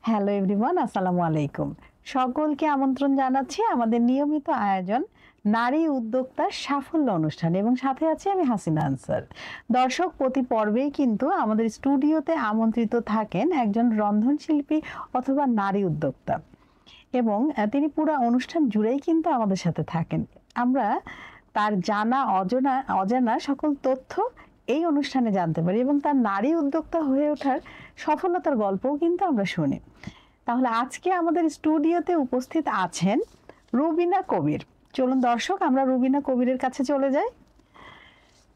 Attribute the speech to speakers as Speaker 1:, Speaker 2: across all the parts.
Speaker 1: Hello everyone, আসসালামু আলাইকুম। সকলকে আমন্ত্রণ জানাচ্ছি আমাদের নিয়মিত আয়োজন নারী উদ্যোক্তার সাফল্য অনুষ্ঠান এবং সাথে আছি আমি হাসিনা আনসার। দর্শক, প্রতি পর্বেই কিন্তু আমাদের স্টুডিওতে আমন্ত্রিত থাকেন একজন রন্ধনশিল্পী অথবা নারী উদ্যোক্তা এবং তিনি পুরো অনুষ্ঠান জুড়েই কিন্তু আমাদের সাথে থাকেন। আমরা তার জানা অজানা সকল তথ্য এই অনুষ্ঠানে জানতে পারি এবং তার নারী উদ্যোক্তা হয়ে ওঠার সফলতার গল্পও কিন্তু আমরা শুনি। তাহলে আজকে আমাদের স্টুডিওতে উপস্থিত আছেন রুবিনা কবির। চলুন দর্শক, আমরা রুবিনা কবিরের কাছে চলে যাই।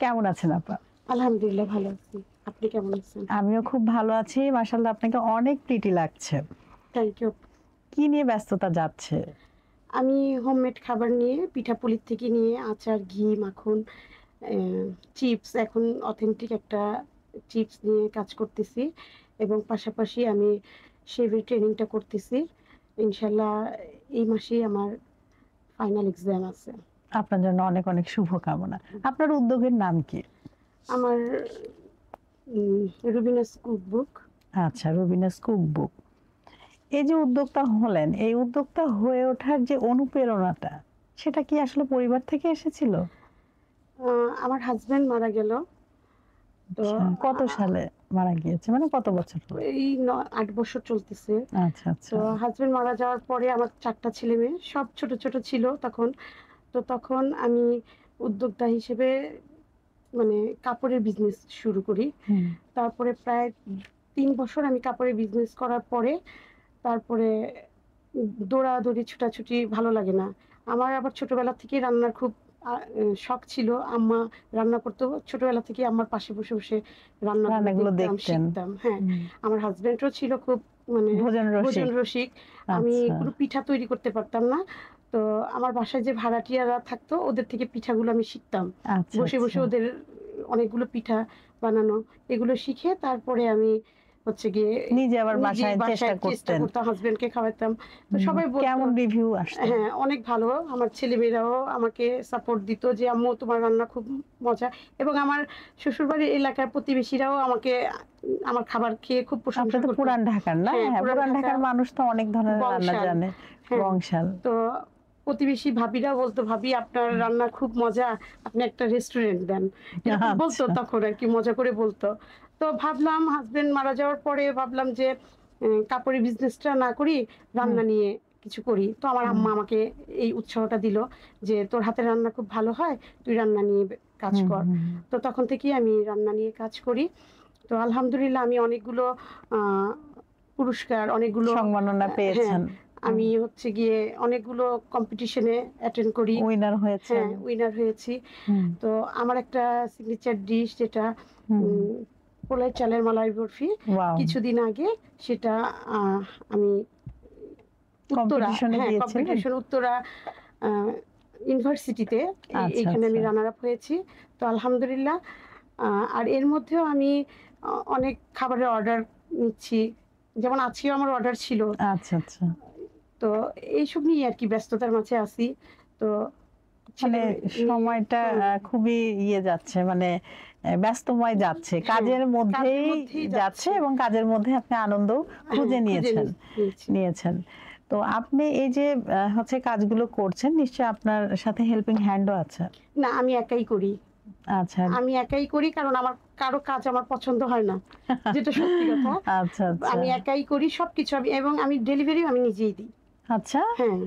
Speaker 1: কেমন আছেন আপা?
Speaker 2: আলহামদুলিল্লাহ ভালো আছি। আপনি কেমন আছেন?
Speaker 1: আমিও খুব ভালো আছি, মাশাআল্লাহ। আপনাকে অনেক প্রিটি লাগছে।
Speaker 2: Thank you.
Speaker 1: কি নিয়ে ব্যস্ততা যাচ্ছে?
Speaker 2: আমি হোমমেড খাবার নিয়ে, পিঠাপুলির থেকে নিয়ে আচার, ঘি, মাখন, চিপস, এখন অথেন্টিক একটা চিপস নিয়ে কাজ করতেছি এবং পাশাপাশি আমি শেফের ট্রেনিংটা করতেছি। ইনশাল্লাহ এই মাসেই আমার ফাইনাল এক্সাম আছে।
Speaker 1: আপনার জন্য অনেক অনেক শুভকামনা। আপনার উদ্যোগের নাম কি?
Speaker 2: আমার রুবিনাস কুকবুক।
Speaker 1: আচ্ছা, রুবিনাস কুকবুক। এই যে উদ্যোক্তা হলেন, এই উদ্যোক্তা হয়ে ওঠার যে অনুপ্রেরণাটা, সেটা কি আসলে পরিবার থেকে এসেছিল?
Speaker 2: আমার হাজবেন্ড মারা গেল। তো
Speaker 1: কত সালে মারা গিয়েছে, মানে কত বছর হলো?
Speaker 2: এই 8 বছর চলতেছে।
Speaker 1: আচ্ছা আচ্ছা।
Speaker 2: তো হাজবেন্ড মারা যাওয়ার পরে আমার 4টা ছেলে মেয়ে, সব ছোট ছোট ছিল তখন। তো তখন আমি উদ্যোক্তা হিসেবে মানে কাপড়ের বিজনেস শুরু করি। তারপরে প্রায় 3 বছর আমি কাপড়ের বিজনেস করার পরে তারপরে দৌড়াদৌড়ি ছুটাছুটি ভালো লাগে না আমার। আবার ছোটবেলা থেকে রান্নার খুব শখ ছিল। আম্মা রান্না করতো, ছোটবেলা থেকে আমার পাশে বসে বসে রান্নাগুলো দেখতাম, শিখতাম। হ্যাঁ, আমার হাজবেন্ডও ছিল খুব মানে ভোজন রসিক। আমি কোনো পিঠা তৈরি করতে পারতাম না। তো আমার বাসায় যে ভাড়াটিয়ারা থাকতো, ওদের থেকে পিঠাগুলো আমি শিখতাম। বসে বসে ওদের অনেকগুলো পিঠা বানানো, এগুলো শিখে তারপরে আমি হচ্ছে গিয়ে
Speaker 1: নিজে আবার বাসায় চেষ্টা করতাম,
Speaker 2: হাজবেন্ডকে খাওয়াতাম। তো সবাই বলতো
Speaker 1: কেমন রিভিউ আসতো?
Speaker 2: হ্যাঁ, অনেক ভালো। আমার ছেলেমেয়েরাও আমাকে সাপোর্ট দিত যে আম্মু তোমার রান্না খুব মজা। এবং আমার শ্বশুরবাড়ির এলাকার প্রতিবেশীরাও আমাকে আমার খাবার খেয়ে খুব প্রশংসা করত।
Speaker 1: পুরান ঢাকার না? হ্যাঁ, পুরান ঢাকার মানুষ তো অনেক ধরনের রান্না জানে। বংশাল।
Speaker 2: তো প্রতিবেশী ভাবিরা বলতো, ভাবি আপনার রান্না খুব মজা, আপনি একটা রেস্টুরেন্ট দেন, বলতো তখন আর কি, মজা করে বলতো। তো ভাবলাম, হাজবেন্ড মারা যাওয়ার পরে ভাবলাম যে কাপড়ের বিজনেসটা না করি, রান্না নিয়ে কিছু করি। তো আমার আম্মা আমাকে এই উৎসাহটা দিল যে তোর হাতের রান্না খুব ভালো হয়, তুই রান্না নিয়ে কাজ কর। তো তখন থেকেই আমি রান্না নিয়ে কাজ করি। তো আলহামদুলিল্লাহ আমি অনেকগুলো পুরস্কার, অনেকগুলো
Speaker 1: সম্মাননা পেয়েছেন।
Speaker 2: আমি হচ্ছে গিয়ে অনেকগুলো কম্পিটিশনে অ্যাটেন্ড করি,
Speaker 1: উইনার হয়েছে।
Speaker 2: হ্যাঁ, উইনার হয়েছি। তো আমার একটা সিগনেচার ডিশ, যেটা পোলাই চালের মালাই বরফি, কিছুদিন আগে সেটা আমি উত্তরা ইউনিভার্সিটিতে এখানে আমি রানার আপ হয়েছি। তো আলহামদুলিল্লাহ। আর এর মধ্যেও আমি অনেক খাবারের অর্ডার নিচ্ছি, যেমন আজকেও আমার অর্ডার ছিল।
Speaker 1: আচ্ছা আচ্ছা।
Speaker 2: তো এইসব নিয়ে আর কি ব্যস্ততার মাঝে আছি। তো
Speaker 1: মানে সময়টা খুবই যাচ্ছে, মানে ব্যস্তময় যাচ্ছে, কাজের মধ্যেই যাচ্ছে এবং কাজের মধ্যে আপনি আনন্দ খুঁজে নিয়েছেন। তো আপনি এই যে হচ্ছে কাজগুলো করছেন, নিশ্চয়ই আপনার সাথে হেল্পিং হ্যান্ডও আছে?
Speaker 2: না, আমি একাই করি।
Speaker 1: আচ্ছা,
Speaker 2: আমি একাই করি, কারণ আমার কারো কাজ আমার পছন্দ হয় না, যেটা সত্যি কথা।
Speaker 1: আচ্ছা আচ্ছা।
Speaker 2: আমি একাই করি সবকিছু, এবং আমি ডেলিভারিও আমি নিজেই দিই।
Speaker 1: আচ্ছা,
Speaker 2: হ্যাঁ।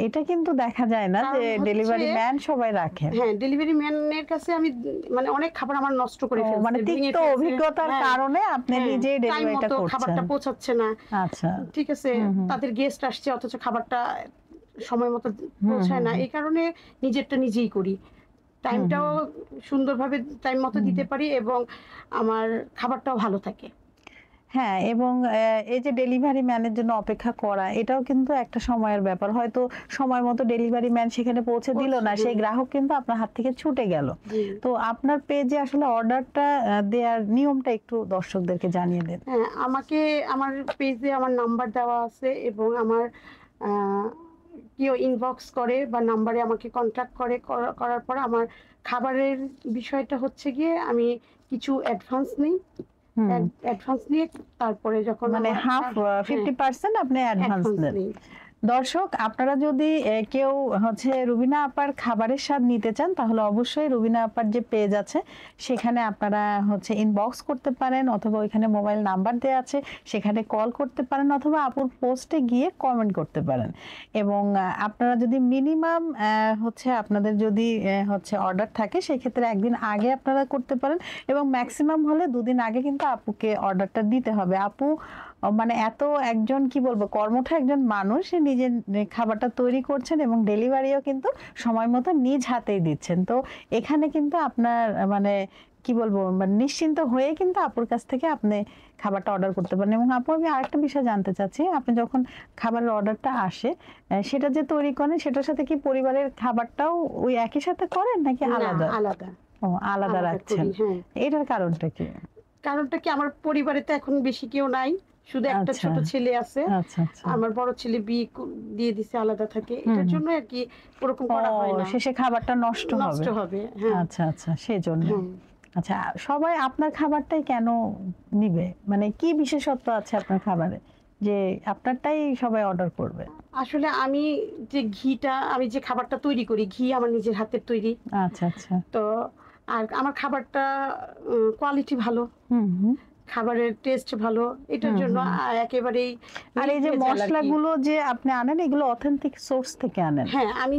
Speaker 1: এটা কিন্তু দেখা যায় না যে ডেলিভারি ম্যান সবাই রাখে।
Speaker 2: হ্যাঁ, ডেলিভারি ম্যানের কাছে আমি মানে অনেক খাবার আমার নষ্ট করে ফেলছি,
Speaker 1: মানে তিক্ত অভিজ্ঞতার কারণে আপনি নিজেই ডেলিভারিটা করছেন।
Speaker 2: খাবারটা পৌঁছাচ্ছে না।
Speaker 1: আচ্ছা,
Speaker 2: ঠিক আছে, তাদের গেস্ট আসছে অথচ খাবারটা সময় মতো পৌঁছায় না। এই কারণে নিজেরটা নিজেই করি, টাইমটাও সুন্দরভাবে টাইম মতো দিতে পারি এবং আমার খাবারটাও ভালো থাকে।
Speaker 1: হ্যাঁ, এবং এই যে ডেলিভারি ম্যানের জন্য অপেক্ষা করা, এটাও কিন্তু একটা সময়ের ব্যাপার। হয়তো সময় মতো ডেলিভারি ম্যান সেখানে পৌঁছে দিল না, সেই গ্রাহক কিন্তু আপনার হাত থেকে ছুটে গেল। তো আপনার পেজে আসলে অর্ডারটা দেওয়ার নিয়মটা একটু দর্শকদেরকে জানিয়ে দেন।
Speaker 2: হ্যাঁ, আমাকে আমার পেজে আমার নাম্বার দেওয়া আছে এবং আমার কেউ ইনবক্স করে বা নাম্বারে আমাকে কন্ট্যাক্ট করার পর আমার খাবারের বিষয়টা হচ্ছে গিয়ে আমি কিছু অ্যাডভান্স নিই অ্যাডভান্স নিয়ে তারপরে যখন
Speaker 1: মানে হাফ 50% আপনি অ্যাডভান্স নেন। দর্শক, আপনারা যদি কেউ হচ্ছে রুবিনা আপার খাবারের স্বাদ নিতে চান তাহলে অবশ্যই রুবিনা আপার যে পেজ আছে সেখানে আপনারা হচ্ছে ইনবক্স করতে পারেন, অথবা ওইখানে মোবাইল নাম্বার দেওয়া আছে সেখানে কল করতে পারেন, অথবা আপুর পোস্টে গিয়ে কমেন্ট করতে পারেন। এবং আপনারা যদি মিনিমাম হচ্ছে আপনাদের যদি হচ্ছে অর্ডার থাকে সেক্ষেত্রে একদিন আগে আপনারা করতে পারেন, এবং ম্যাক্সিমাম হলে 2 দিন আগে কিন্তু আপুকে অর্ডারটা দিতে হবে। আপু মানে এত একজন কি বলবো কর্মঠ একজন মানুষ, নিজে খাবারটা তৈরি করছেন এবং ডেলিভারিও কিন্তু সময় মতো নিজ হাতেই দিচ্ছেন। তো এখানে কিন্তু আপনার মানে কি বলবো মানে নিশ্চিন্ত হয়ে কিন্তু আপুর কাছ থেকে আপনি খাবারটা অর্ডার করতে পারেন। এবং আপু আমি আরেকটা বিষয় জানতে চাচ্ছি, আপনি যখন খাবারের অর্ডারটা আসে সেটা যে তৈরি করেন সেটার সাথে কি পরিবারের খাবারটাও ওই একই সাথে করেন নাকি আলাদা?
Speaker 2: আলাদা।
Speaker 1: ও আলাদা রাখছেন, এটার কারণটা কি?
Speaker 2: কারণটা কি, আমার পরিবারে তো এখন বেশি কেউ নাই, শুধু একটা ছোট ছেলে আছে। আমার বড় ছেলে বিয়ে দিয়ে দিছে, আলাদা থাকে, এটার জন্য আর কি ওরকম করা হয় না,
Speaker 1: শেষে খাবারটা নষ্ট হবে। আচ্ছা আচ্ছা, সেজন্য। আচ্ছা, সবাই আপনার খাবারটাই কেন নিবে, মানে কি বিশেষত্ব আছে আপনার খাবারে যে আপনারটাই সবাই অর্ডার করবে?
Speaker 2: আসলে আমি যে ঘিটা, আমি যে খাবারটা তৈরি করি, ঘি আমার নিজের হাতের তৈরি।
Speaker 1: আচ্ছা আচ্ছা।
Speaker 2: তো আর আমার খাবারটা কোয়ালিটি ভালো, খাবারের টেস্ট ভালো, এটার জন্য একেবারেই।
Speaker 1: আর এই যে মশলাগুলো যে আপনি আনেন এগুলো অথেন্টিক সোর্স থেকে আনেন?
Speaker 2: হ্যাঁ, আমি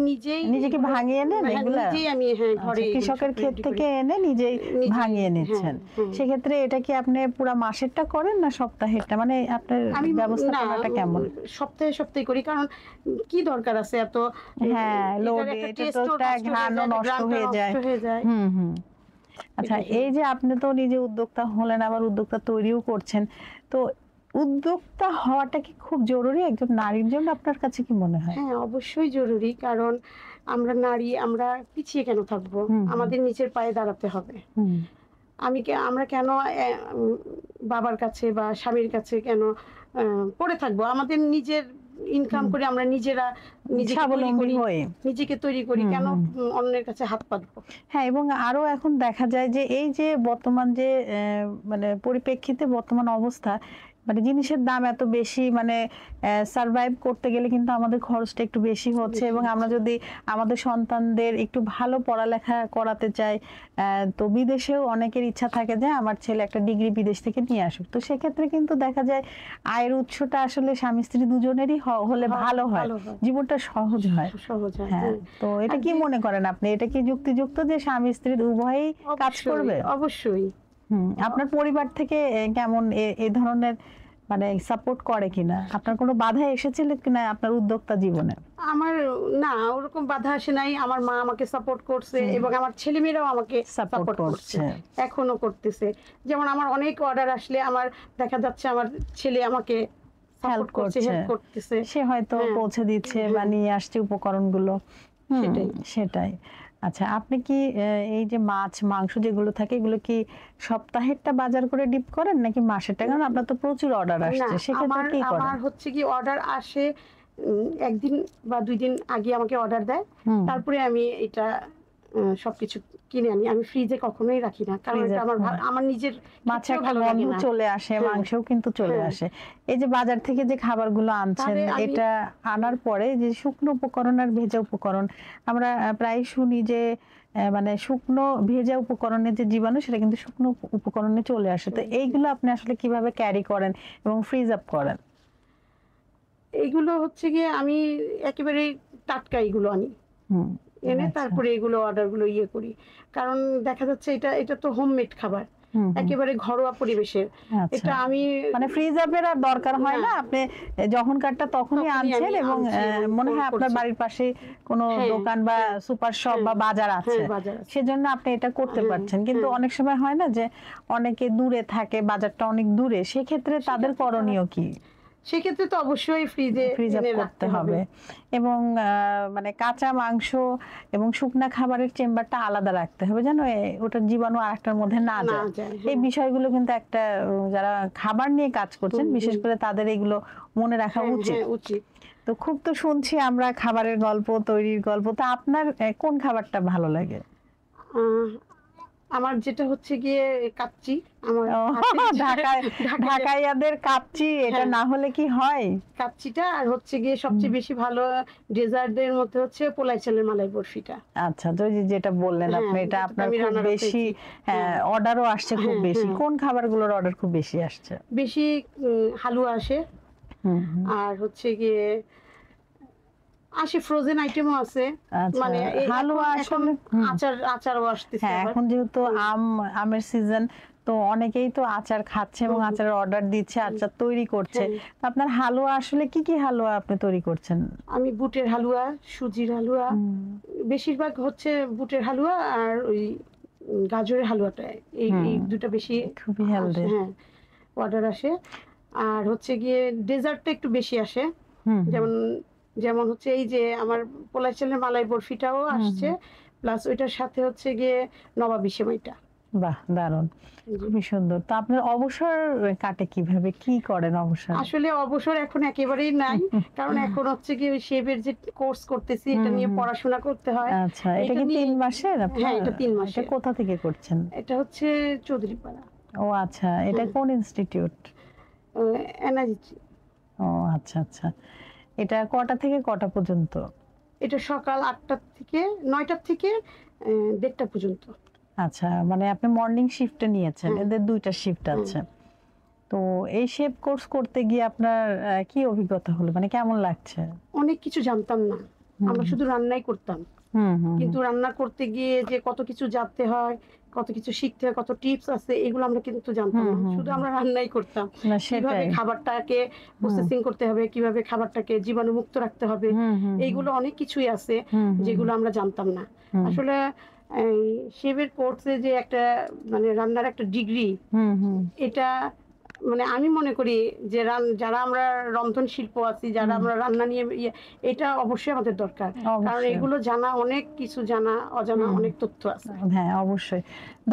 Speaker 2: নিজেকে
Speaker 1: ভাঙিয়ে নেন এগুলো?
Speaker 2: নিজেই আমি ঘরে
Speaker 1: কৃষকের ক্ষেত থেকে এনে নিজেই ভাঙিয়ে নিচ্ছেন। সেক্ষেত্রে এটা কি আপনি পুরো মাসেরটা করেন না সপ্তাহেরটা, মানে আপনার ব্যবস্থাপনাটা কেমন?
Speaker 2: সপ্তাহে করি, কারণ কি দরকার আছে এত?
Speaker 1: হ্যাঁ, লোডে এটা তো ঘানও নষ্ট হয়ে যায়। আচ্ছা, এই যে আপনি তো নিজে উদ্যোক্তা হলেন, আবার উদ্যোক্তা তৈরিও করছেন, তো উদ্যোক্তা হওয়াটা কি খুব জরুরি একজন নারীর জন্য আপনার কাছে কি মনে হয়?
Speaker 2: হ্যাঁ, অবশ্যই জরুরি, কারণ আমরা নারী, আমরা পিছিয়ে কেন থাকবো? আমাদের নিজের পায়ে দাঁড়াতে হবে। আমরা কেন বাবার কাছে বা স্বামীর কাছে কেন পড়ে থাকবো? আমাদের নিজের ইনকাম করে আমরা নিজেরা নিজেকে তৈরি করি, কেন অন্যের কাছে হাত পাতবো?
Speaker 1: হ্যাঁ, এবং আরো এখন দেখা যায় যে এই যে বর্তমান যে মানে পরিপ্রেক্ষিতে বর্তমান অবস্থা, মানে জিনিসের দাম এত বেশি, মানে সারভাইভ করতে গেলে কিন্তু আমাদের খরচটা একটু বেশি হচ্ছে। এবং আমরা যদি আমাদের সন্তানদের একটু ভালো পড়ালেখা করাতে চাই, তো বিদেশেও অনেকের ইচ্ছা থাকে যে আমার ছেলে একটা ডিগ্রি বিদেশ থেকে নিয়ে আসুক। তো সেক্ষেত্রে কিন্তু দেখা যায় আয়ের উৎসটা আসলে স্বামী স্ত্রী দুজনেরই হলে ভালো হয়, জীবনটা সহজ হয়। হ্যাঁ, তো এটা কি মনে করেন আপনি, এটা কি যুক্তিযুক্ত যে স্বামী স্ত্রী উভয়ই কাজ করবে?
Speaker 2: অবশ্যই।
Speaker 1: আপনার পরিবার থেকে কেমন এই ধরনের মানে সাপোর্ট করে কিনা? আপনার কোনো বাধা এসেছিল কিনা আপনার উদ্যোক্তা জীবনে?
Speaker 2: আমার না, ওরকম বাধা আসে নাই। আমার মা আমাকে সাপোর্ট করছে এবং আমার ছেলেমেয়েরাও আমাকে সাপোর্ট করছে, এখনো করতেছে। যেমন আমার অনেক অর্ডার আসলে আমার দেখা যাচ্ছে আমার ছেলে আমাকে
Speaker 1: হেল্প করছে, সে হয়তো পৌঁছে দিচ্ছে বা নিয়ে আসছে উপকরণগুলো। সেটাই। আচ্ছা, আপনি কি এই যে মাছ মাংস যেগুলো থাকে এগুলো কি সপ্তাহেরটা বাজার করে ডিপ করেন নাকি মাসেরটা? কারণ আপনার তো প্রচুর অর্ডার আসছে, সেক্ষেত্রে কি করেন?
Speaker 2: আমার হচ্ছে কি, অর্ডার আসে একদিন বা 2 দিন আগে আমাকে অর্ডার দেয়, তারপরে আমি এটা সবকিছু কিনে আনি। আমি ফ্রিজে কখনোই রাখি না, কারণ এটা আমার নিজের
Speaker 1: মাছে একটা গন্ধ চলে আসে, মাংসও কিন্তু চলে আসে। এই যে বাজার থেকে যে খাবারগুলো আনছেন, এটা আনার পরে যে শুকনো উপকরণ আর ভেজা উপকরণ, আমরা প্রায় শুনি যে মানে শুকনো ভেজা উপকরণের যে জীবাণু সেটা কিন্তু শুকনো উপকরণে চলে আসে। তো এইগুলো আপনি আসলে কিভাবে ক্যারি করেন এবং ফ্রিজ আপ করেন?
Speaker 2: এইগুলো হচ্ছে গিয়ে আমি একেবারে টাটকা এগুলো আনি, এনে তারপরে এগুলো অর্ডারগুলো করি, কারণ দেখা যাচ্ছে এটা তো হোমমেড খাবার, একেবারে ঘরোয়া পরিবেশের। এটা আমি
Speaker 1: মানে ফ্রিজ আপের আর দরকার হয় না, আপনি যখন কাটটা তখনই আনছেন। এবং মনে হয় আপনার বাড়ির পাশে কোনো দোকান বা সুপার শপ বা বাজার আছে, সেজন্য আপনি এটা করতে পারছেন। কিন্তু অনেক সময় হয় না যে অনেকে দূরে থাকে, বাজারটা অনেক দূরে, সেক্ষেত্রে তাদের করণীয় কি?
Speaker 2: সেক্ষেত্রে তো অবশ্যই ফ্রিজে
Speaker 1: রাখতে হবে। এবং মানে কাঁচা মাংস এবং শুকনা খাবারের চেম্বারটা আলাদা রাখতে হবে, যেন ওটার জীবাণু আরেকটার মধ্যে না যায়। এই বিষয়গুলো কিন্তু একটা যারা খাবার নিয়ে কাজ করছেন বিশেষ করে তাদের এগুলো মনে রাখা উচিত। তো খুব তো শুনছি আমরা খাবারের গল্প, তৈরির গল্প। তা আপনার কোন খাবারটা ভালো লাগে?
Speaker 2: আমার যেটা হচ্ছে গিয়ে কাচ্চি, আমার
Speaker 1: ও, ঢাকাইয়াদের কাচ্চি, এটা
Speaker 2: হ্যাঁ।
Speaker 1: না হলে কি হয়?
Speaker 2: কাচ্চিটা, আর হচ্ছে গিয়ে সবচেয়ে বেশি ভালো ডেজার্টদের মধ্যে হচ্ছে পোলাই চালের মালাই বরফিটা।
Speaker 1: আচ্ছা, তো এই যে যেটা বললেন
Speaker 2: হ্যাঁ,
Speaker 1: আপনি, এটা
Speaker 2: যেটাতে
Speaker 1: আপনার
Speaker 2: আমি
Speaker 1: খুব
Speaker 2: রান্নারত
Speaker 1: বেশি
Speaker 2: হয়েছি। হ্যাঁ,
Speaker 1: অর্ডারও আসছে খুব
Speaker 2: হ্যাঁ,
Speaker 1: বেশি।
Speaker 2: হ্যাঁ।
Speaker 1: কোন খাবারগুলোর অর্ডার খুব বেশি আসছে?
Speaker 2: বেশি হালুয়া আসে,
Speaker 1: হুম হুম।
Speaker 2: আর হচ্ছে গিয়ে আসে ফ্রোজেন আইটেমও আছে।
Speaker 1: আচ্ছা,
Speaker 2: মানে
Speaker 1: হালুয়া
Speaker 2: এখন
Speaker 1: আসলে
Speaker 2: আচারও আসতেছে
Speaker 1: হ্যাঁ,
Speaker 2: আবার।
Speaker 1: এখন যেহেতু
Speaker 2: হুম।
Speaker 1: আমের সিজন, তো অনেকেই তো আচার খাচ্ছে এবং
Speaker 2: হুম,
Speaker 1: আচারের অর্ডার দিচ্ছে, আচার তৈরি করছে।
Speaker 2: হ্যাঁ,
Speaker 1: তো আপনার হালুয়া আসলে কি কি হালুয়া আপনি তৈরি করছেন?
Speaker 2: আমি বুটের হালুয়া, সুজির হালুয়া,
Speaker 1: হুম
Speaker 2: বেশিরভাগ হচ্ছে বুটের হালুয়া আর ওই গাজরের হালুয়াটা, এই
Speaker 1: হুম,
Speaker 2: দুটো বেশি
Speaker 1: খুবই
Speaker 2: আসে।
Speaker 1: হেলদি।
Speaker 2: হ্যাঁ, অর্ডার আসে। আর হচ্ছে গিয়ে ডেজার্টটা একটু বেশি আসে।
Speaker 1: হুম হুম
Speaker 2: যেমন যেমন হচ্ছে এই যে আমার পোলাই চালের মালাই বরফিটাও
Speaker 1: হুম
Speaker 2: আসছে,
Speaker 1: হুম।
Speaker 2: প্লাস ওইটার সাথে হচ্ছে গিয়ে নবাবী সেমাইটা।
Speaker 1: বাহ, দারুণ,
Speaker 2: জি।
Speaker 1: খুবই সুন্দর। তো আপনার অবসর কাটে কিভাবে, কি করেন অবসরে?
Speaker 2: আসলে অবসর এখন একেবারেই নাই, কারণ এখন হচ্ছে কি ওই শেফের যে কোর্স করতেছি, এটা
Speaker 1: হুম
Speaker 2: নিয়ে
Speaker 1: হুম।
Speaker 2: পড়াশোনা করতে হয়।
Speaker 1: আচ্ছা, এটা
Speaker 2: এটা
Speaker 1: কি
Speaker 2: নিয়ে
Speaker 1: 3 মাসের আপনার?
Speaker 2: হ্যাঁ, এটা 3
Speaker 1: এটা
Speaker 2: মাসের।
Speaker 1: কোথা থেকে করছেন?
Speaker 2: এটা হচ্ছে চৌধুরীপাড়া।
Speaker 1: ও আচ্ছা, এটা
Speaker 2: হ্যাঁ,
Speaker 1: কোন ইনস্টিটিউট?
Speaker 2: এনআইজি।
Speaker 1: ও আচ্ছা আচ্ছা, এটা কটা থেকে কটা পর্যন্ত?
Speaker 2: এটা সকাল 8টা থেকে 9টা থেকে 1:30টা পর্যন্ত।
Speaker 1: আচ্ছা, মানে আপনি মর্নিং শিফটে নিয়েছেন,
Speaker 2: হ্যাঁ,
Speaker 1: এদের 2টা শিফট
Speaker 2: হ্যাঁ।
Speaker 1: আছে। তো এই শেফ কোর্স করতে গিয়ে আপনার কি অভিজ্ঞতা হলো, মানে কেমন লাগছে?
Speaker 2: অনেক কিছু জানতাম না।
Speaker 1: হুম
Speaker 2: আমরা শুধু রান্নাই করতাম।
Speaker 1: হুম হুম
Speaker 2: কিন্তু রান্না করতে গিয়ে যে কত কিছু জানতে হয়, কত কিছু শিখতে হয়, কত টিপস আছে, এগুলো আমরা কিন্তু জানতাম
Speaker 1: হুম
Speaker 2: না।
Speaker 1: হুম
Speaker 2: শুধু
Speaker 1: হুম।
Speaker 2: আমরা রান্নাই করতাম।
Speaker 1: না
Speaker 2: কিভাবে
Speaker 1: সেটাই।
Speaker 2: খাবারটাকে
Speaker 1: হুম
Speaker 2: প্রসেসিং করতে হবে, কিভাবে খাবারটাকে জীবাণুমুক্ত রাখতে হবে,
Speaker 1: হুম হুম হুম
Speaker 2: এইগুলো অনেক কিছুই আছে
Speaker 1: হুম হুম
Speaker 2: যেগুলো আমরা জানতাম না।
Speaker 1: হুম
Speaker 2: আসলে এই শেফের কোর্সে যে একটা মানে রান্নার একটা ডিগ্রি,
Speaker 1: হুম হুম
Speaker 2: এটা মানে আমি মনে করি যে যারা আমরা রন্ধন শিল্প আছি, যারা
Speaker 1: হুম।
Speaker 2: আমরা রান্না নিয়ে এটা অবশ্যই আমাদের দরকার। কারণ
Speaker 1: অবশ্যই।
Speaker 2: এগুলো জানা, অনেক কিছু জানা, অজানা
Speaker 1: হুম।
Speaker 2: অনেক তথ্য আছে।
Speaker 1: হ্যাঁ, অবশ্যই।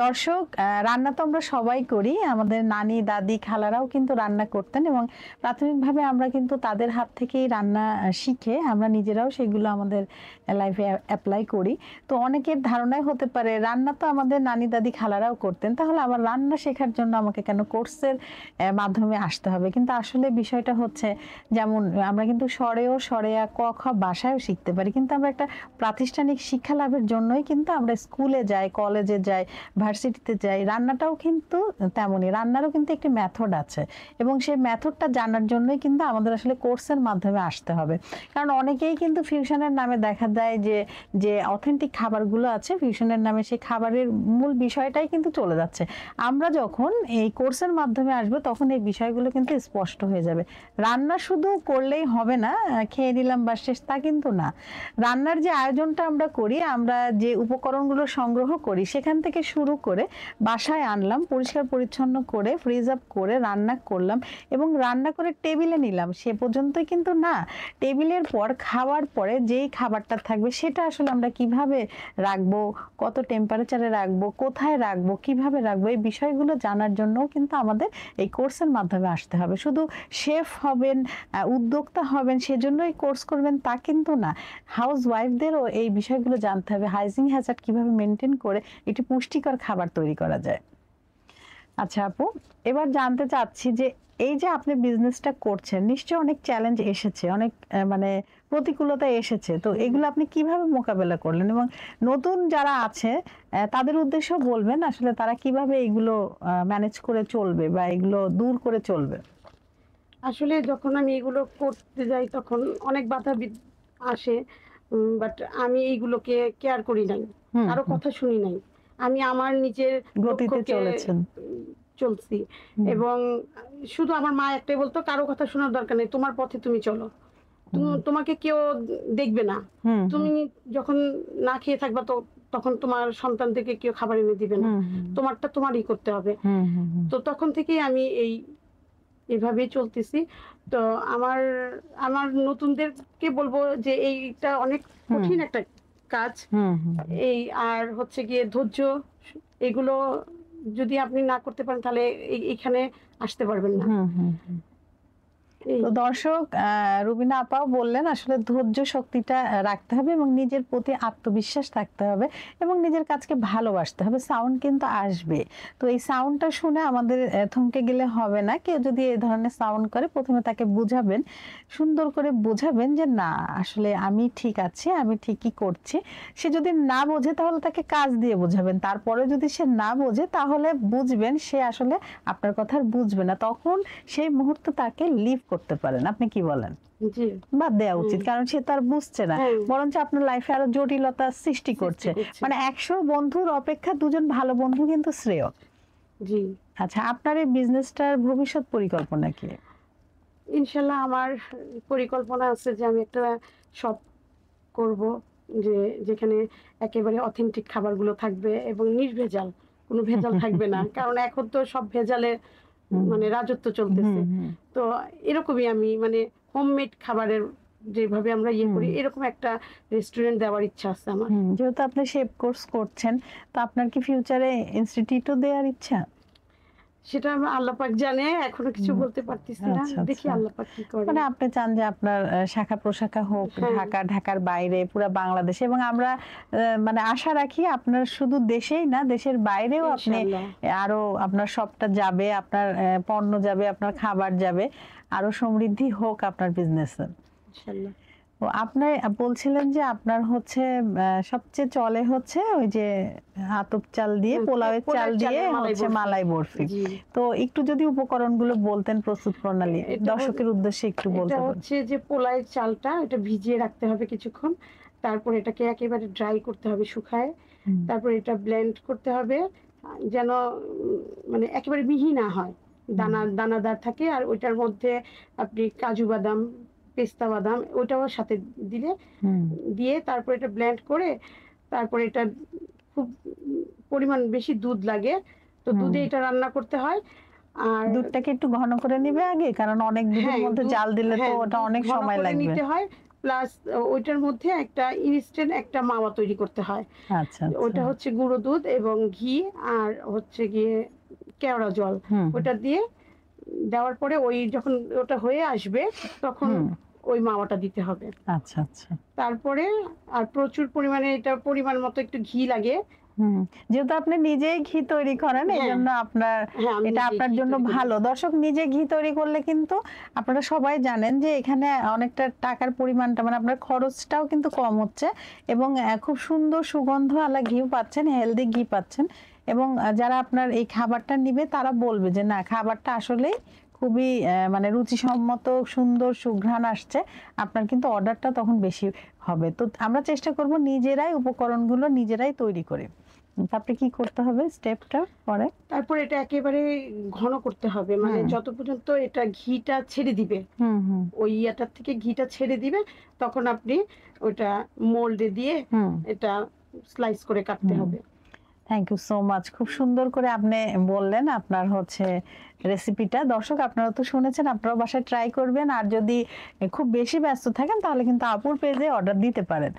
Speaker 1: দর্শক, রান্না তো আমরা সবাই করি। আমাদের নানি, দাদি, খালারাও কিন্তু রান্না করতেন এবং প্রাথমিকভাবে আমরা কিন্তু তাদের হাত থেকেই রান্না শিখে আমরা নিজেরাও সেগুলো আমাদের লাইফে এপ্লাই করি। তো অনেকের ধারণাই হতে পারে রান্না তো আমাদের নানি, দাদি, খালারাও করতেন, তাহলে আমার রান্না শেখার জন্য আমাকে কেন কোর্সের মাধ্যমে আসতে হবে? কিন্তু আসলে বিষয়টা হচ্ছে, যেমন আমরা কিন্তু সরেও, সরেয়া, ক, খ বাসায়ও শিখতে পারি। কিন্তু আমরা একটা প্রাতিষ্ঠানিক শিক্ষা লাভের জন্যই কিন্তু আমরা স্কুলে যাই, কলেজে যাই, ভার্সিটিতে যাই। রান্নাটাও কিন্তু তেমনই, রান্নারও কিন্তু একটি মেথড আছে এবং সেই মেথডটা জানার জন্যই কিন্তু আমাদের আসলে কোর্সের মাধ্যমে আসতে হবে। কারণ অনেকেই কিন্তু ফিউশনের নামে দেখা যায় যে যে অথেন্টিক খাবারগুলো আছে, ফিউশনের নামে সেই খাবারের মূল বিষয়টাই কিন্তু চলে যাচ্ছে। আমরা যখন এই কোর্সের মাধ্যমে আসবো তখন এই বিষয়গুলো কিন্তু স্পষ্ট হয়ে যাবে। রান্না শুধু করলেই হবে না, খেয়ে নিলাম বা শেষ, তা কিন্তু না। রান্নার যে আয়োজনটা আমরা করি, আমরা যে উপকরণগুলো সংগ্রহ করি সেখান থেকে শুরু করে বাসায় আনলাম, পরিষ্কার পরিচ্ছন্ন করে ফ্রিজ আপ করে রান্না করলাম এবং রান্না করে টেবিলে নিলাম, সে পর্যন্তই কিন্তু না। টেবিলের পর খাওয়ার পরে যেই খাবারটা থাকবে সেটা আসলে আমরা কিভাবে রাখবো, কত টেম্পারেচারে রাখবো, কোথায় রাখবো, কিভাবে রাখবো, এই বিষয়গুলো জানার জন্যও কিন্তু আমাদের এই কোর্সের মাধ্যমে আসতে হবে। শুধু শেফ হবেন, উদ্যোক্তা হবেন সেজন্যই কোর্স করবেন তা কিন্তু না। হাউস ওয়াইফদেরও এই বিষয়গুলো জানতে হবে, হাইজিন হ্যাজার্ড কিভাবে মেনটেন করে একটি পুষ্টিকর খাবার তৈরি করা যায়। আচ্ছা আপু, এবার জানতে চাচ্ছি যে এই যে আপনি বিজনেসটা করছেন, নিশ্চয়ই অনেক চ্যালেঞ্জ এসেছে, অনেক মানে প্রতিকূলতা এসেছে, তো এগুলো আপনি কিভাবে মোকাবেলা করলেন এবং নতুন যারা আছে তাদের উদ্দেশ্যেও বলবেন আসলে তারা কিভাবে এগুলো ম্যানেজ করে চলবে বা এগুলো দূর করে চলবে?
Speaker 2: আসলে যখন আমি এগুলো করতে যাই তখন অনেক বাধা আসে, বাট আমি এইগুলোকে কেয়ার করি নাই,
Speaker 1: হুম
Speaker 2: কারো
Speaker 1: হুম।
Speaker 2: কথা শুনি নাই। আমি আমার নিজের
Speaker 1: গতিতে
Speaker 2: লক্ষ্যকে
Speaker 1: চলেছেন।
Speaker 2: চলছি।
Speaker 1: হুম
Speaker 2: এবং শুধু আমার মা একটাই বলতো, কারো কথা শোনার দরকার নেই, তোমার পথে তুমি চলো,
Speaker 1: হুম
Speaker 2: তোমাকে কেউ দেখবে না।
Speaker 1: হুম হুম
Speaker 2: তুমি যখন না খেয়ে থাকবা তো তখন তোমার সন্তানদেরকে কেউ খাবার এনে দিবে না,
Speaker 1: হুম
Speaker 2: তোমারটা তোমারই করতে হবে।
Speaker 1: হুম হুম হুম
Speaker 2: তো তখন থেকেই আমি এভাবেই চলতেছি। তো আমার আমার নতুনদেরকে বলবো যে এইটা অনেক
Speaker 1: হুম
Speaker 2: কঠিন একটা কাজ।
Speaker 1: হুম হুম
Speaker 2: এই আর হচ্ছে গিয়ে ধৈর্য, এগুলো যদি আপনি না করতে পারেন তাহলে এইখানে আসতে পারবেন না।
Speaker 1: হুম হুম হুম।
Speaker 2: এই
Speaker 1: তো দর্শক, রুবিনা আপাও বললেন আসলে ধৈর্য শক্তিটা রাখতে হবে এবং নিজের প্রতি আত্মবিশ্বাস থাকতে হবে এবং নিজের কাজকে ভালোবাসতে হবে। সাউন্ড কিন্তু আসবে। তো এই সাউন্ডটা শুনে আমাদের থমকে গেলে হবে না। কেউ যদি এই ধরনের সাউন্ড করে প্রথমে তাকে বুঝাবেন, সুন্দর করে বোঝাবেন যে না আসলে আমি ঠিক আছি, আমি ঠিকই করছি। সে যদি না বোঝে তাহলে তাকে কাজ দিয়ে বোঝাবেন। তারপরে যদি সে না বোঝে তাহলে বুঝবেন সে আসলে আপনার কথা আর বুঝবে না। তখন সেই মুহূর্তে তাকে লিভ করতে পারেন। আপনি কি বলেন?
Speaker 2: জি
Speaker 1: বাদ দেওয়া উচিত, কারণ সে তো আর বুঝছে না,
Speaker 2: হ্যাঁ
Speaker 1: বরঞ্চ আপনার লাইফে আরো জটিলতা সৃষ্টি করছে। মানে 100 বন্ধুর অপেক্ষা 2জন ভালো বন্ধু কিন্তু শ্রেয়।
Speaker 2: জি
Speaker 1: আচ্ছা, আপনার এই বিজনেসটার ভবিষ্যৎ পরিকল্পনা কি?
Speaker 2: ইনশাল্লাহ আমার পরিকল্পনা আছে যে আমি একটা শপ করব, যে যেখানে একেবারে অথেন্টিক খাবারগুলো থাকবে এবং নির্ভেজাল, কোনো ভেজাল থাকবে না। কারণ এখন তো সব ভেজালে মানে রাজত্ব চলতেছে। তো এরকমই আমি মানে হোমমেড খাবারের যেভাবে আমরা ইয়ে করি এরকম একটা রেস্টুরেন্ট দেওয়ার ইচ্ছা আছে আমার।
Speaker 1: যেহেতু আপনি শেফ কোর্স করছেন, তো আপনার কি ফিউচারে ইনস্টিটিউটও দেওয়ার ইচ্ছা?
Speaker 2: সেটা আমার আল্লাহ পাক জানে, এখনো কিছু বলতে পারতেছি না।
Speaker 1: আচ্ছা,
Speaker 2: দেখি
Speaker 1: আচ্ছা।
Speaker 2: আল্লাহ পাক কি করে।
Speaker 1: মানে আপনি চান যে আপনার শাখা প্রশাখা হোক
Speaker 2: হ্যাঁ।
Speaker 1: ঢাকা, ঢাকার বাইরে, পুরো বাংলাদেশে, এবং আমরা মানে আশা রাখি আপনার শুধু দেশেই না দেশের বাইরেও আপনি
Speaker 2: ইনশাআল্লাহ
Speaker 1: আরো আপনার সবটা যাবে, আপনার পণ্য যাবে, আপনার খাবার যাবে, আরো সমৃদ্ধি হোক আপনার বিজনেসে।
Speaker 2: ইনশাআল্লাহ।
Speaker 1: ও আপনি বলছিলেন যে আপনার হচ্ছে সবচেয়ে চলে হচ্ছে ওই যে আতপ চাল দিয়ে, পোলাওয়ের চাল
Speaker 2: পোলাওয়ের
Speaker 1: দিয়ে
Speaker 2: চালের মালাই
Speaker 1: হচ্ছে
Speaker 2: বরফি।
Speaker 1: মালাই বরফি।
Speaker 2: জি
Speaker 1: তো একটু যদি উপকরণগুলো বলতেন, প্রস্তুত প্রণালী
Speaker 2: এটা
Speaker 1: দর্শকের উদ্দেশ্যে একটু
Speaker 2: এটা
Speaker 1: বলতে পারেন।
Speaker 2: হচ্ছে যে পোলাওয়ের চালটা এটা ভিজিয়ে রাখতে হবে কিছুক্ষণ, তারপর এটাকে একেবারে ড্রাই করতে হবে শুকায়, তারপর এটা ব্লেন্ড করতে হবে যেন মানে একেবারে মিহি না হয়, দানাদার থাকে। আর ওইটার মধ্যে আপনি কাজু বাদাম, পেস্তা বাদাম ওইটাও সাথে দিলে দিয়ে তারপর এটা ব্লেন্ড করে তারপর এটা খুব পরিমাণ বেশি দুধ লাগে, তো দুধে এটা রান্না করতে হয়। আর
Speaker 1: দুধটাকে একটু ঘন করে নিবে আগে, কারণ অনেক দুধের মধ্যে জাল দিলে তো ওটা অনেক
Speaker 2: ঘন
Speaker 1: সময়
Speaker 2: করে
Speaker 1: লাগবে।
Speaker 2: নিতে হয়, প্লাস ওইটার মধ্যে একটা ইনস্ট্যান্ট একটা মাওয়া তৈরি করতে হয়।
Speaker 1: আচ্ছা,
Speaker 2: ওটা হচ্ছে গুঁড়ো দুধ এবং ঘি আর হচ্ছে গিয়ে কেওড়া জল, ওটা দিয়ে দেওয়ার পরে ওই যখন ওটা হয়ে আসবে তখন ওই মাওয়াটা দিতে হবে।
Speaker 1: আচ্ছা, আচ্ছা।
Speaker 2: তারপরে আর প্রচুর পরিমাণে এটা পরিমাণ মতো একটু ঘি লাগে।
Speaker 1: যেহেতু আপনি নিজেই ঘি তৈরি করেন, এই জন্য আপনার
Speaker 2: আমি
Speaker 1: এটা
Speaker 2: নিজেই
Speaker 1: আপনার
Speaker 2: ঘি
Speaker 1: জন্য
Speaker 2: তৈরি করি।
Speaker 1: ভালো। দর্শক, নিজে ঘি তৈরি করলে কিন্তু আপনারা সবাই জানেন যে এখানে অনেকটা টাকার পরিমাণটা মানে আপনার খরচটাও কিন্তু কম হচ্ছে এবং খুব সুন্দর সুগন্ধ আলা ঘি পাচ্ছেন, হেলদি ঘি পাচ্ছেন। এবং যারা আপনার এই খাবারটা নিবে তারা বলবে যে না, খাবারটা আসলেই খুবই মানে রুচিসম্মত, সুন্দর সুঘ্রাণ আসছে। আপনার কিন্তু অর্ডারটা তখন বেশি হবে। তো আমরা চেষ্টা করব নিজেরাই উপকরণগুলো নিজেরাই তৈরি করে। তারপরে কি করতে হবে স্টেপটা পরে?
Speaker 2: তারপর এটা একেবারে ঘন করতে হবে, মানে যত পর্যন্ত এটা ঘিটা ছেড়ে দিবে, ওই ইয়াটার থেকে ঘিটা ছেড়ে দিবে তখন আপনি ওটা মোল্ডে দিয়ে এটা স্লাইস করে কাটতে হবে।
Speaker 1: Thank you so much. খুব সুন্দর করে আপনি বললেন আপনার হচ্ছে রেসিপিটা। দর্শক, আপনারা তো শুনেছেন, আপনারাও বাসায় ট্রাই করবেন। আর যদি খুব বেশি ব্যস্ত থাকেন তাহলে কিন্তু আপুর পেজে অর্ডার দিতে পারেন।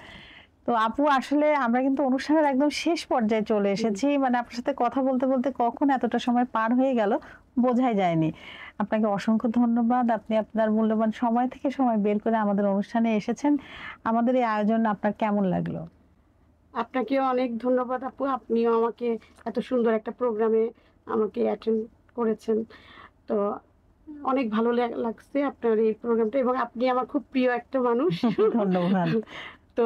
Speaker 1: তো আপু, আসলে আমরা কিন্তু অনুষ্ঠানের একদম শেষ পর্যায়ে চলে এসেছি। মানে আপনার সাথে কথা বলতে বলতে কখন এতটা সময় পার হয়ে গেল বোঝাই যায়নি। আপনাকে অসংখ্য ধন্যবাদ। আপনি আপনার মূল্যবান সময় থেকে সময় বের করে আমাদের অনুষ্ঠানে এসেছেন। আমাদের এই আয়োজন আপনার কেমন লাগলো?
Speaker 2: আপনাকেও অনেক ধন্যবাদ আপু, আপনিও আমাকে এত সুন্দর একটা প্রোগ্রামে আমাকে অ্যাটেন্ড করেছেন। তো অনেক ভালো লাগছে আপনার এই প্রোগ্রামটা, এবং আপনি আমার খুব প্রিয় একটা মানুষ।
Speaker 1: ধন্যবাদ।
Speaker 2: তো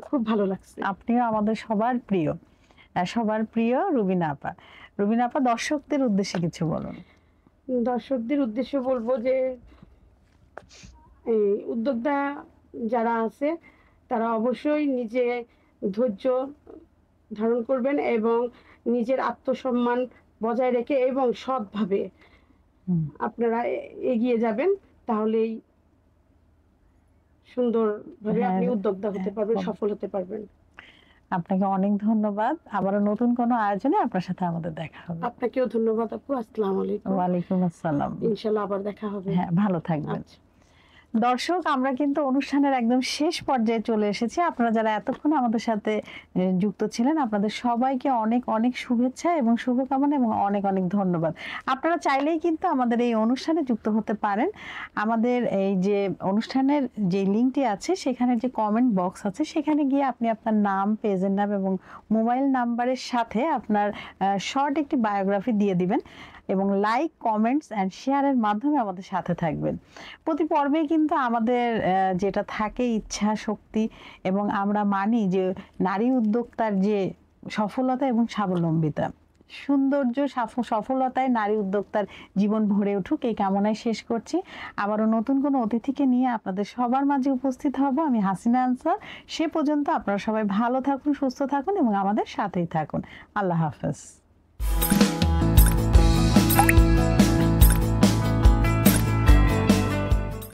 Speaker 2: খুব ভালো লাগছে।
Speaker 1: আপনিও আমাদের সবার প্রিয়, সবার প্রিয় রুবিনা আপা। রুবিনা আপা, দর্শকদের উদ্দেশ্যে কিছু বলুন।
Speaker 2: দর্শকদের উদ্দেশ্যে বলবো যে এই উদ্যোক্তা যারা আছে তারা অবশ্যই নিজে ধৈর্য ধারণ করবেন এবং নিজের আত্মসম্মান বজায় রেখে এবং সৎভাবে আপনারা এগিয়ে যাবেন, তাহলেই সুন্দরভাবে আপনি উদ্যোক্তা হতে পারবেন, সফল হতে পারবেন।
Speaker 1: আপনাকে অনেক ধন্যবাদ। আবারও নতুন কোনো আয়োজনে আপনার সাথে আমাদের দেখা হবে।
Speaker 2: আপনাকেও ধন্যবাদ আপু। আসসালামু আলাইকুম।
Speaker 1: ওয়ালাইকুম আসসালাম।
Speaker 2: ইনশাআল্লাহ আবার দেখা হবে।
Speaker 1: হ্যাঁ, ভালো থাকবেন।
Speaker 2: আচ্ছা।
Speaker 1: দর্শক, আমরা কিন্তু অনুষ্ঠানের একদম শেষ পর্যায়ে চলে এসেছি। আপনারা যারা এতক্ষণ আমাদের সাথে যুক্ত ছিলেন, আপনাদের সবাইকে অনেক অনেক শুভেচ্ছা এবং শুভকামনা এবং অনেক অনেক ধন্যবাদ। আপনারা চাইলেই কিন্তু আমাদের এই অনুষ্ঠানে যুক্ত হতে পারেন। আমাদের এই যে অনুষ্ঠানের যে লিঙ্কটি আছে, সেখানে যে কমেন্ট বক্স আছে, সেখানে গিয়ে আপনি আপনার নাম, পেজের নাম এবং মোবাইল নাম্বারের সাথে আপনার শর্ট একটি বায়োগ্রাফি দিয়ে দিবেন এবং লাইক, কমেন্টস অ্যান্ড শেয়ারের মাধ্যমে আমাদের সাথে থাকবেন। প্রতি পর্বে কিন্তু আমাদের যেটা থাকে ইচ্ছা শক্তি, এবং আমরা মানি যে নারী উদ্যোক্তার যে সফলতা এবং স্বাবলম্বিতা, সৌন্দর্য, সফলতায় নারী উদ্যোক্তার জীবন ভরে উঠুক, এই কামনায় শেষ করছি। আবারও নতুন কোনো অতিথিকে নিয়ে আপনাদের সবার মাঝে উপস্থিত হব আমি, হাসিনা আনসার। সে পর্যন্ত আপনারা সবাই ভালো থাকুন, সুস্থ থাকুন এবং আমাদের সাথেই থাকুন। আল্লাহ হাফেজ।